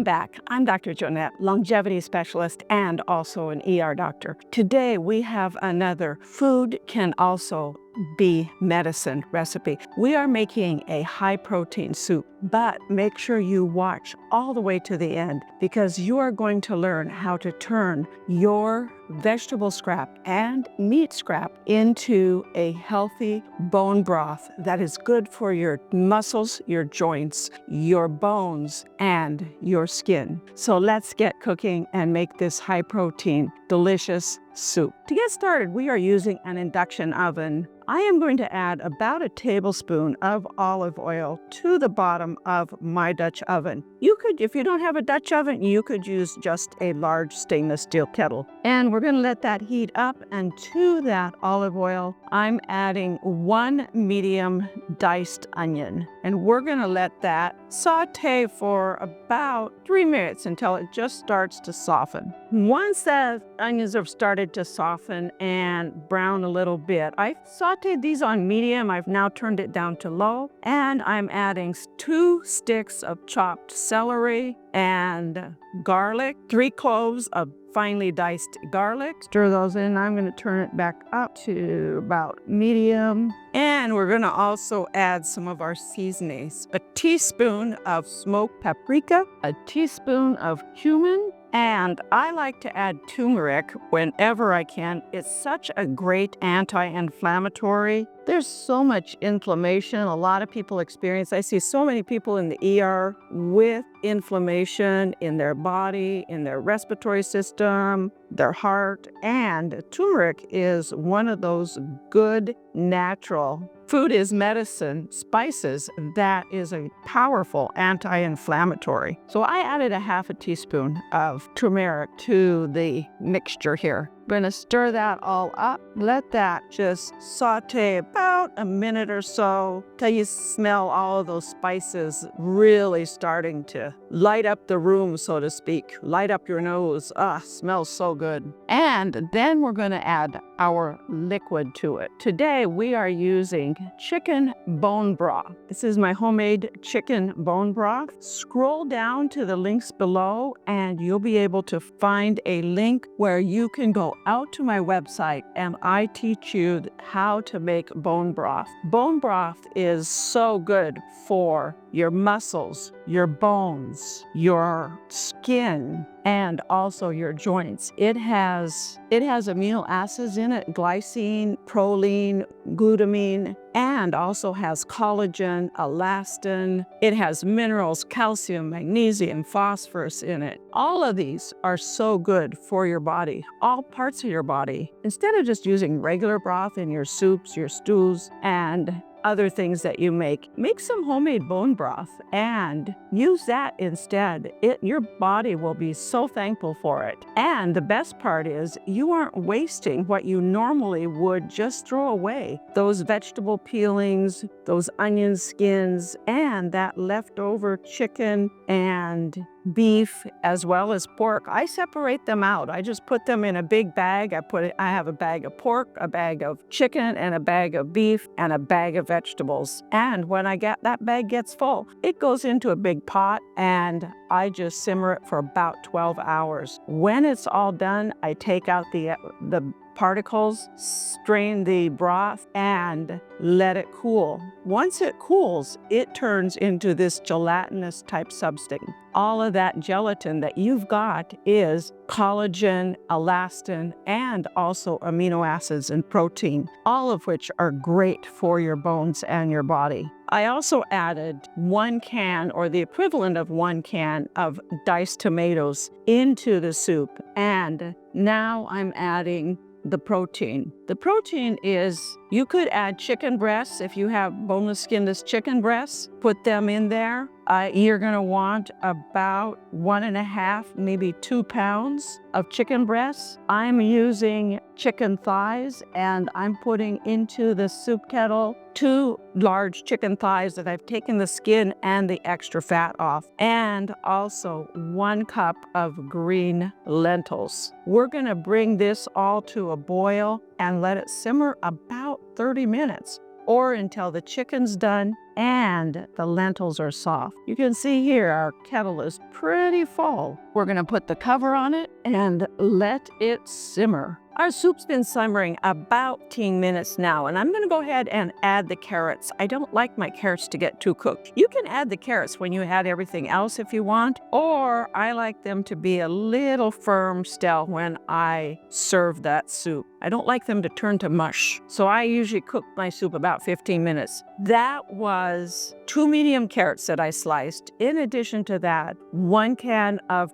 Welcome back. I'm Dr. Joanette, longevity specialist and also an ER doctor. Today we have another food can also be medicine recipe. We are making a high protein soup, but make sure you watch all the way to the end because you are going to learn how to turn your vegetable scrap and meat scrap into a healthy bone broth that is good for your muscles, your joints, your bones, and your skin. So let's get cooking and make this high protein, delicious soup. To get started, we are using an induction oven. I am going to add about a tablespoon of olive oil to the bottom of my Dutch oven. You could, if you don't have a Dutch oven, you could use just a large stainless steel kettle. And we're going to let that heat up, and to that olive oil, I'm adding 1 medium diced onion. And we're going to let that saute for about 3 minutes until it just starts to soften. Once the onions have started to soften and brown a little bit, I sauteed these on medium. I've now turned it down to low, and I'm adding 2 sticks of chopped celery and garlic, 3 cloves of finely diced garlic. Stir those in. I'm going to turn it back up to about medium. And we're going to also add some of our seasonings. A teaspoon of smoked paprika, a teaspoon of cumin, and I like to add turmeric whenever I can. It's such a great anti-inflammatory. There's so much inflammation. A lot of people experience, I see so many people in the ER with inflammation in their body, in their respiratory system, their heart, and turmeric is one of those good natural food is medicine spices that is a powerful anti-inflammatory. So I added a half a teaspoon of turmeric to the mixture here. I'm going to stir that all up. Let that just saute about a minute or so till you smell all of those spices really starting to light up the room, so to speak. Light up your nose. Smells so good. And then we're going to add our liquid to it. Today we are using chicken bone broth. This is my homemade chicken bone broth. Scroll down to the links below and you'll be able to find a link where you can go out to my website and I teach you how to make bone broth. Bone broth is so good for your muscles, your bones, your skin, and also your joints. It has amino acids in it, glycine, proline, glutamine, and also has collagen, elastin. It has minerals, calcium, magnesium, phosphorus in it. All of these are so good for your body, all parts of your body. Instead of just using regular broth in your soups, your stews, and other things that you make some homemade bone broth and use that instead. Your body will be so thankful for it. And the best part is you aren't wasting what you normally would just throw away. Those vegetable peelings, those onion skins, and that leftover chicken and beef as well as pork. I separate them out. I just put them in a big bag. I have a bag of pork, a bag of chicken, and a bag of beef, and a bag of vegetables. And when that bag gets full, it goes into a big pot and I just simmer it for about 12 hours. When it's all done, I take out the particles, strain the broth, and let it cool. Once it cools, it turns into this gelatinous type substance. All of that gelatin that you've got is collagen, elastin, and also amino acids and protein, all of which are great for your bones and your body. I also added 1 can or the equivalent of 1 can of diced tomatoes into the soup. And now I'm adding the protein. The protein is, you could add chicken breasts if you have boneless, skinless chicken breasts, put them in there. You're gonna want about 1.5, maybe 2 pounds of chicken breasts. I'm using chicken thighs and I'm putting into the soup kettle 2 large chicken thighs that I've taken the skin and the extra fat off, and also 1 cup of green lentils. We're gonna bring this all to a boil and let it simmer about 30 minutes. or until the chicken's done and the lentils are soft. You can see here our kettle is pretty full. We're going to put the cover on it and let it simmer. Our soup's been simmering about 15 minutes now, and I'm going to go ahead and add the carrots. I don't like my carrots to get too cooked. You can add the carrots when you add everything else if you want, or I like them to be a little firm still when I serve that soup. I don't like them to turn to mush, so I usually cook my soup about 15 minutes. That was 2 medium carrots that I sliced. In addition to that, 1 can of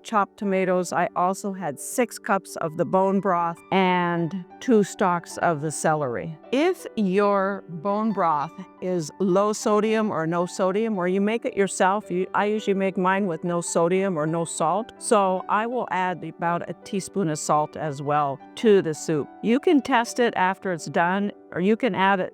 chopped tomatoes. I also had 6 cups of the bone broth and 2 stalks of the celery. If your bone broth is low sodium or no sodium, or you make it yourself, I usually make mine with no sodium or no salt, so I will add about a teaspoon of salt as well to the soup. You can test it after it's done, or you can add it,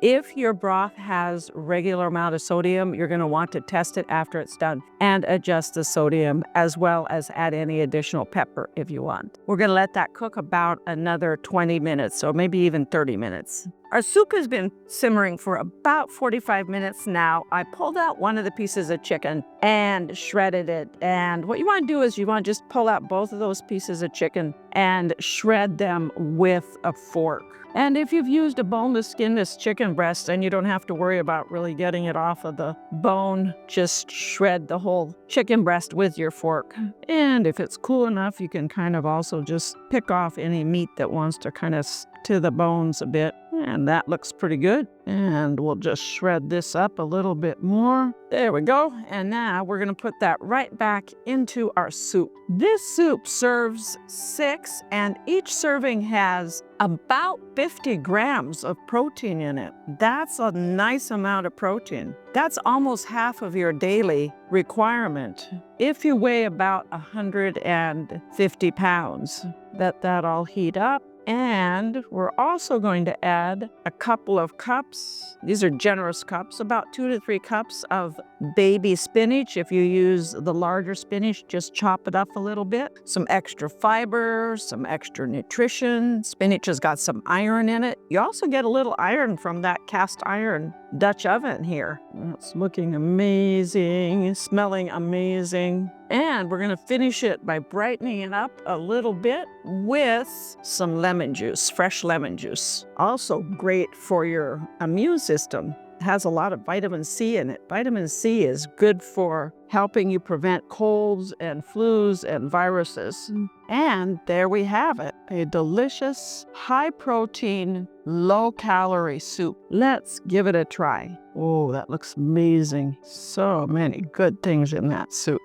if your broth has regular amount of sodium, you're going to want to test it after it's done and adjust the sodium, as well as add any additional pepper if you want. We're going to let that cook about another 20 minutes, or maybe even 30 minutes. Our soup has been simmering for about 45 minutes now. I pulled out one of the pieces of chicken and shredded it. And what you want to do is you want to just pull out both of those pieces of chicken and shred them with a fork. And if you've used a boneless, skinless chicken breast, then you don't have to worry about really getting it off of the bone. Just shred the whole chicken breast with your fork. And if it's cool enough, you can kind of also just pick off any meat that wants to kind of to the bones a bit. And that looks pretty good. And we'll just shred this up a little bit more. There we go. And now we're going to put that right back into our soup. This soup serves 6, and each serving has about 50 grams of protein in it. That's a nice amount of protein. That's almost half of your daily requirement. If you weigh about 150 pounds, let that all heat up. And we're also going to add a couple of cups. These are generous cups, about 2 to 3 cups of baby spinach. If you use the larger spinach, just chop it up a little bit. Some extra fiber, some extra nutrition. Spinach has got some iron in it. You also get a little iron from that cast iron Dutch oven here. It's looking amazing, smelling amazing. And we're going to finish it by brightening it up a little bit with some lemon juice, fresh lemon juice. Also great for your immune system. It has a lot of vitamin C in it. Vitamin C is good for helping you prevent colds and flus and viruses. And there we have it, a delicious, high-protein, low-calorie soup. Let's give it a try. Oh, that looks amazing. So many good things in that soup.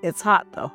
It's hot, though.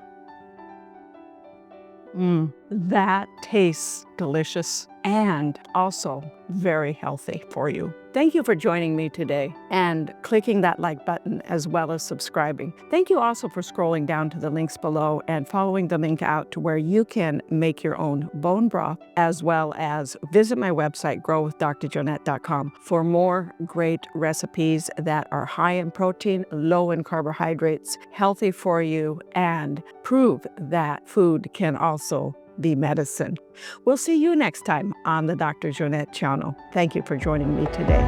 That tastes delicious and also very healthy for you. Thank you for joining me today and clicking that like button as well as subscribing. Thank you also for scrolling down to the links below and following the link out to where you can make your own bone broth, as well as visit my website, growwithdrjoanette.com, for more great recipes that are high in protein, low in carbohydrates, healthy for you, and prove that food can also be medicine. We'll see you next time on the Dr. Joanette channel. Thank you for joining me today.